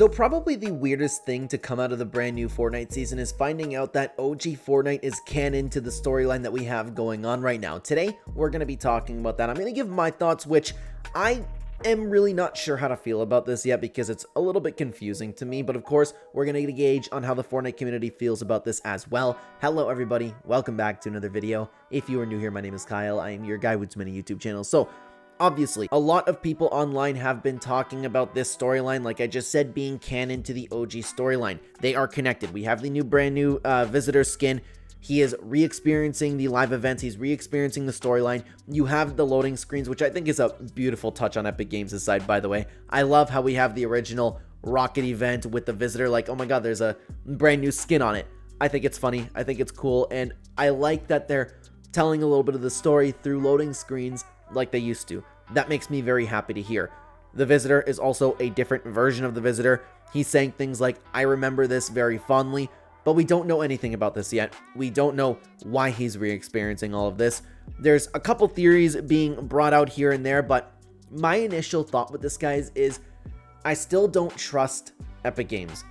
So probably the weirdest thing to come out of the brand new Fortnite season is finding out that OG Fortnite is canon to the storyline that we have going on right now. Today, we're going to be talking about that. I'm going to give my thoughts, which I am really not sure how to feel about this yet because it's a little bit confusing to me. But of course, we're going to get a gauge on how the Fortnite community feels about this as well. Hello, everybody. Welcome back to another video. If you are new here, my name is Kyle. I am your guy with many YouTube channels. So obviously, a lot of people online have been talking about this storyline, like I just said, being canon to the OG storyline. They are connected. We have the brand new visitor skin. He is re-experiencing the live events. He's re-experiencing the storyline. You have the loading screens, which I think is a beautiful touch on Epic Games' side, by the way. I love how we have the original Rocket event with the visitor. Like, oh my god, there's a brand new skin on it. I think it's funny. I think it's cool. And I like that they're telling a little bit of the story through loading screens like they used to. That makes me very happy to hear. The visitor is also a different version of the visitor. He's saying things like, I remember this very fondly, but we don't know anything about this yet. We don't know why he's re-experiencing all of this. There's a couple theories being brought out here and there, but my initial thought with this, guys, is I still don't trust Epic Games.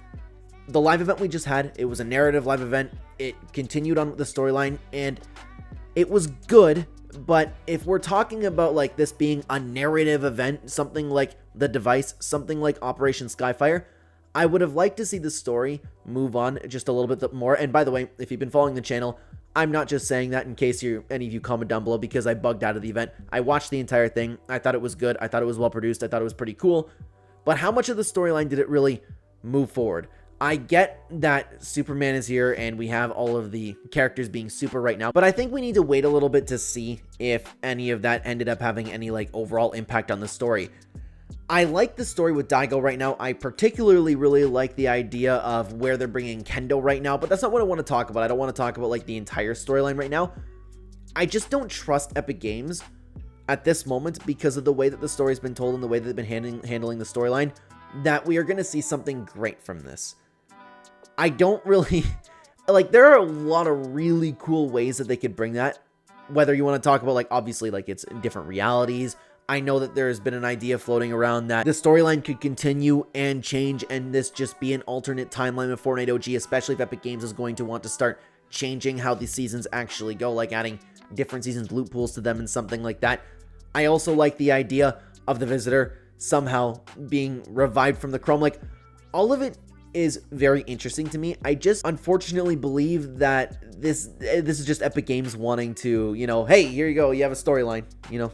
The live event we just had, it was a narrative live event. It continued on with the storyline, and it was good. But if we're talking about like this being a narrative event, something like The Device, something like Operation Skyfire, I would have liked to see the story move on just a little bit more. And by the way, if you've been following the channel, I'm not just saying that in case any of you comment down below because I bugged out of the event. I watched the entire thing. I thought it was good. I thought it was well produced. I thought it was pretty cool. But how much of the storyline did it really move forward? I get that Superman is here and we have all of the characters being super right now, but I think we need to wait a little bit to see if any of that ended up having any like overall impact on the story. I like the story with Daigo right now. I particularly really like the idea of where they're bringing Kendo right now, but that's not what I want to talk about. I don't want to talk about like the entire storyline right now. I just don't trust Epic Games at this moment because of the way that the story's been told and the way that they've been handling the storyline, that we are going to see something great from this. I don't really, like, there are a lot of really cool ways that they could bring that, whether you want to talk about, like, obviously, like, it's in different realities. I know that there's been an idea floating around that the storyline could continue and change, and this just be an alternate timeline of Fortnite OG, especially if Epic Games is going to want to start changing how the seasons actually go, like adding different seasons loot pools to them and something like that. I also like the idea of the visitor somehow being revived from the Chrome. Like, all of it is very interesting to me. I just unfortunately believe that this is just Epic Games wanting to, you know, hey, here you go, you have a storyline, you know,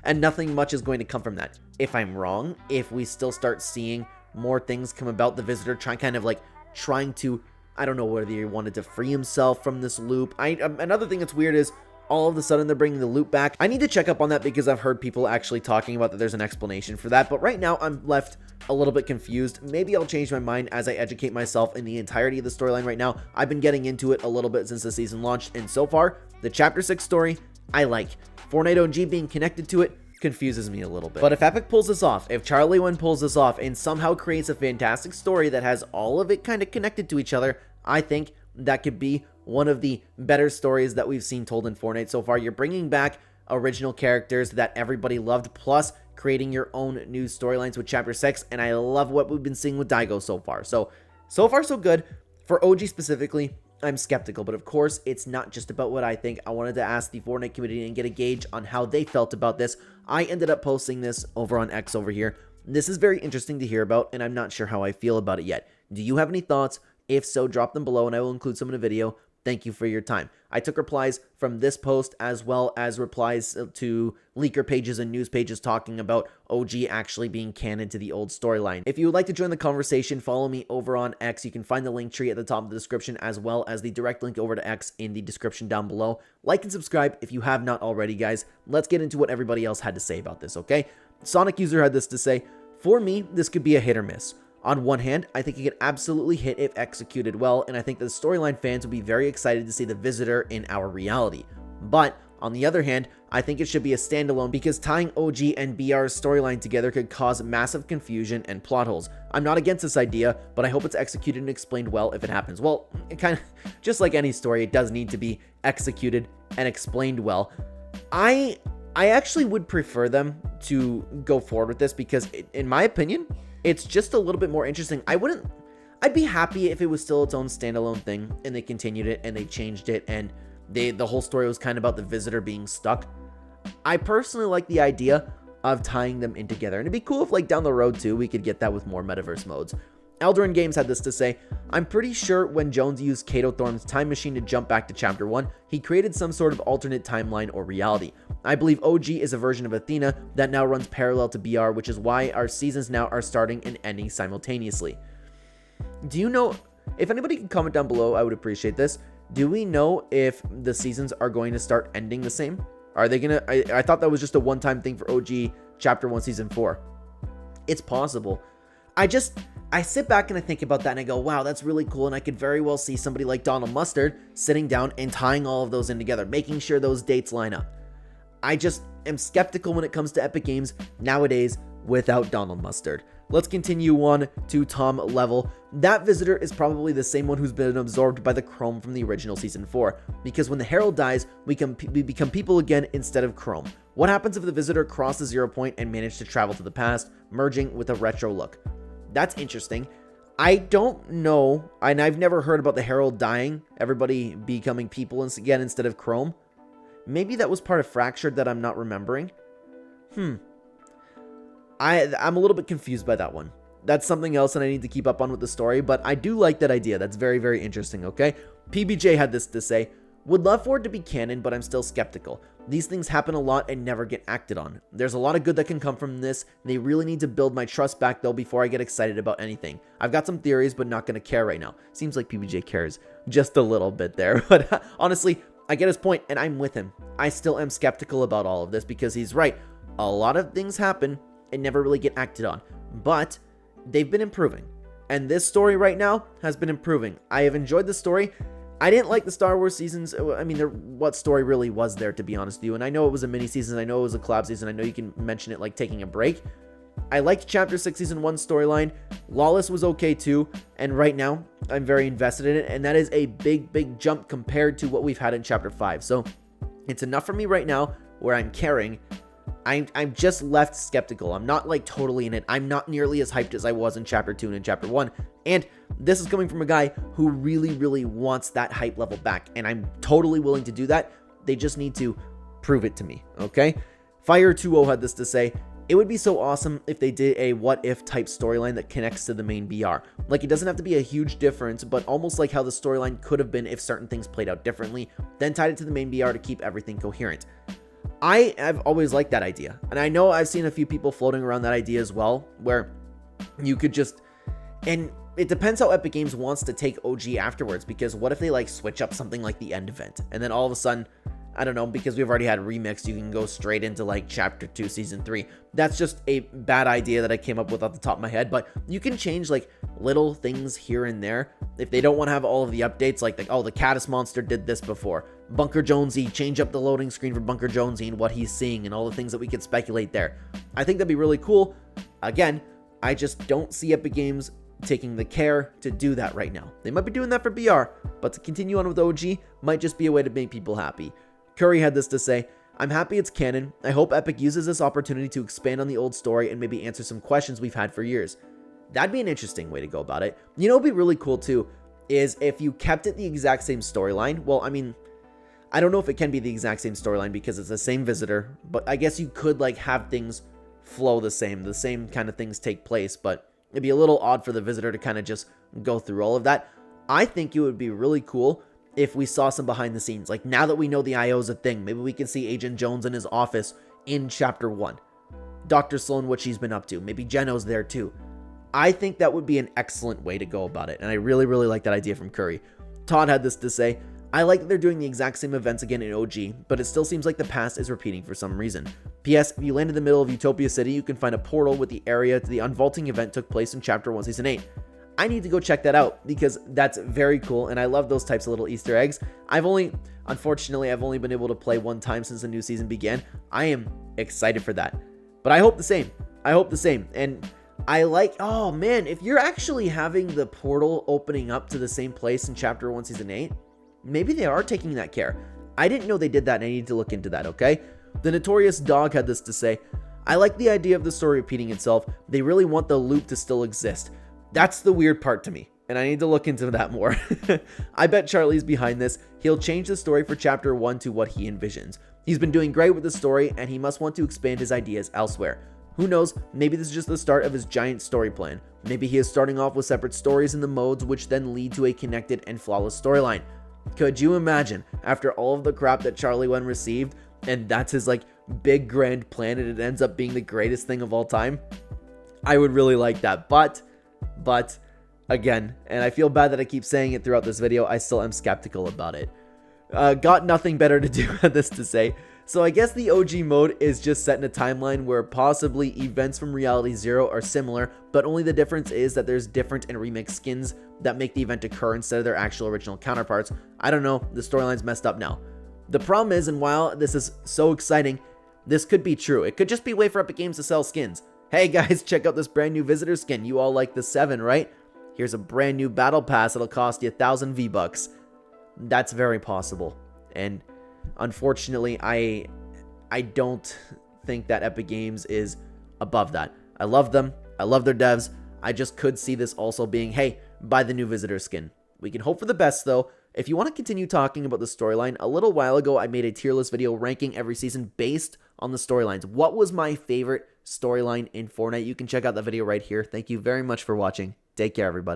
and nothing much is going to come from that. If I'm wrong, if we still start seeing more things come about, the visitor trying to, I don't know whether he wanted to free himself from this loop. Another thing that's weird is all of a sudden they're bringing the loop back. I need to check up on that because I've heard people actually talking about that there's an explanation for that, but right now I'm left a little bit confused. Maybe I'll change my mind as I educate myself in the entirety of the storyline right now. I've been getting into it a little bit since the season launched, and so far, the Chapter 6 story, I like. Fortnite OG being connected to it confuses me a little bit. But if Epic pulls this off, if Charlie Wen pulls this off and somehow creates a fantastic story that has all of it kind of connected to each other, I think that could be one of the better stories that we've seen told in Fortnite so far. You're bringing back original characters that everybody loved, plus creating your own new storylines with Chapter 6, and I love what we've been seeing with Daigo so far. So far so good. For OG specifically, I'm skeptical, but of course, it's not just about what I think. I wanted to ask the Fortnite community and get a gauge on how they felt about this. I ended up posting this over on X over here. This is very interesting to hear about, and I'm not sure how I feel about it yet. Do you have any thoughts? If so, drop them below, and I will include some in the video. Thank you for your time. I took replies from this post as well as replies to leaker pages and news pages talking about OG actually being canon to the old storyline. If you would like to join the conversation, follow me over on X. You can find the link tree at the top of the description as well as the direct link over to X in the description down below. Like and subscribe if you have not already, guys. Let's get into what everybody else had to say about this, okay? Sonic User had this to say, for me, this could be a hit or miss. On one hand, I think it could absolutely hit if executed well, and I think the storyline fans would be very excited to see the visitor in our reality. But on the other hand, I think it should be a standalone because tying OG and BR's storyline together could cause massive confusion and plot holes. I'm not against this idea, but I hope it's executed and explained well if it happens. Well, it kind of, just like any story, it does need to be executed and explained well. I actually would prefer them to go forward with this because, in my opinion, it's just a little bit more interesting. I'd be happy if it was still its own standalone thing and they continued it and they changed it and the whole story was kind of about the visitor being stuck. I personally like the idea of tying them in together, and it'd be cool if like down the road too we could get that with more metaverse modes. Eldarin Games had this to say, I'm pretty sure when Jones used Kato Thorne's time machine to jump back to chapter 1, he created some sort of alternate timeline or reality. I believe OG is a version of Athena that now runs parallel to BR, which is why our seasons now are starting and ending simultaneously. Do you know, if anybody can comment down below, I would appreciate this. Do we know if the seasons are going to start ending the same? Are they gonna, I thought that was just a one-time thing for OG chapter 1 season 4. It's possible. I sit back and I think about that and I go, wow, that's really cool. And I could very well see somebody like Donald Mustard sitting down and tying all of those in together, making sure those dates line up. I just am skeptical when it comes to Epic Games nowadays without Donald Mustard. Let's continue on to Tom Level. That visitor is probably the same one who's been absorbed by the Chrome from the original season 4, because when the Herald dies, we become people again instead of Chrome. What happens if the visitor crosses 0 point and manages to travel to the past, merging with a retro look? That's interesting. I don't know, and I've never heard about the Herald dying, everybody becoming people again instead of Chrome. Maybe that was part of Fractured that I'm not remembering. I'm a little bit confused by that one. That's something else that I need to keep up on with the story, but I do like that idea. That's very, very interesting, okay? PBJ had this to say, would love for it to be canon, but I'm still skeptical. These things happen a lot and never get acted on. There's a lot of good that can come from this. They really need to build my trust back, though, before I get excited about anything. I've got some theories, but not going to care right now. Seems like PBJ cares just a little bit there, but honestly, I get his point, and I'm with him. I still am skeptical about all of this because he's right. A lot of things happen and never really get acted on, but they've been improving. And this story right now has been improving. I have enjoyed the story. I didn't like the Star Wars seasons. I mean, what story really was there, to be honest with you? And I know it was a mini season. I know it was a collab season. I know you can mention it like taking a break. I liked Chapter 6 Season 1 storyline. Lawless was okay too. And right now, I'm very invested in it. And that is a big, big jump compared to what we've had in Chapter 5. So it's enough for me right now where I'm caring. I'm just left skeptical. I'm not like totally in it. I'm not nearly as hyped as I was in Chapter 2 and in Chapter 1. And this is coming from a guy who really, really wants that hype level back. And I'm totally willing to do that. They just need to prove it to me, okay? Fire20 had this to say, it would be so awesome if they did a what-if type storyline that connects to the main BR. Like, it doesn't have to be a huge difference, but almost like how the storyline could have been if certain things played out differently, then tied it to the main BR to keep everything coherent. I have always liked that idea, and I know I've seen a few people floating around that idea as well, where you could just, and it depends how Epic Games wants to take OG afterwards, because what if they like switch up something like the end event, and then all of a sudden, I don't know, because we've already had Remix, you can go straight into like Chapter 2 Season 3. That's just a bad idea that I came up with off the top of my head, but you can change like little things here and there. If they don't want to have all of the updates, like the Caddis Monster did this before. Bunker Jonesy, change up the loading screen for Bunker Jonesy and what he's seeing and all the things that we could speculate there. I think that'd be really cool. Again, I just don't see Epic Games taking the care to do that right now. They might be doing that for BR, but to continue on with OG might just be a way to make people happy. Curry had this to say, I'm happy it's canon. I hope Epic uses this opportunity to expand on the old story and maybe answer some questions we've had for years. That'd be an interesting way to go about it. You know, it'd be really cool too, is if you kept it the exact same storyline. Well, I mean, I don't know if it can be the exact same storyline because it's the same visitor, but I guess you could like have things flow the same kind of things take place, but it'd be a little odd for the visitor to kind of just go through all of that. I think it would be really cool if we saw some behind the scenes. Like, now that we know the IO is a thing, maybe we can see Agent Jones in his office in Chapter 1. Dr. Sloan, what she's been up to. Maybe Geno's there too. I think that would be an excellent way to go about it, and I really, really like that idea from Curry. Todd had this to say, I like that they're doing the exact same events again in OG, but it still seems like the past is repeating for some reason. P.S. If you land in the middle of Utopia City, you can find a portal with the area to the unvaulting event took place in Chapter 1 Season 8. I need to go check that out because that's very cool, and I love those types of little Easter eggs. Unfortunately, I've only been able to play one time since the new season began. I am excited for that, but I hope the same. And I like, oh man, if you're actually having the portal opening up to the same place in Chapter 1 Season 8, maybe they are taking that care. I didn't know they did that, and I need to look into that, okay? The Notorious Dog had this to say, I like the idea of the story repeating itself. They really want the loop to still exist. That's the weird part to me, and I need to look into that more. I bet Charlie's behind this. He'll change the story for chapter 1 to what he envisions. He's been doing great with the story, and he must want to expand his ideas elsewhere. Who knows, maybe this is just the start of his giant story plan. Maybe he is starting off with separate stories in the modes, which then lead to a connected and flawless storyline. Could you imagine, after all of the crap that Charlie Wen received, and that's his like big grand plan, and it ends up being the greatest thing of all time? I would really like that, but again, and I feel bad that I keep saying it throughout this video, I still am skeptical about it. Got nothing better to do than this to say. So I guess the OG mode is just set in a timeline where possibly events from Reality Zero are similar, but only the difference is that there's different and remixed skins that make the event occur instead of their actual original counterparts. I don't know, the storyline's messed up now. The problem is, and while this is so exciting, this could be true. It could just be a way for Epic Games to sell skins. Hey guys, check out this brand new visitor skin. You all like the 7, right? Here's a brand new battle pass that'll cost you 1,000 V-Bucks. That's very possible. And unfortunately, I don't think that Epic Games is above that. I love them. I love their devs. I just could see this also being, hey, buy the new visitor skin. We can hope for the best though. If you want to continue talking about the storyline, a little while ago I made a tier list video ranking every season based on the storylines. What was my favorite storyline in Fortnite? You can check out that video right here. Thank you very much for watching. Take care, everybody.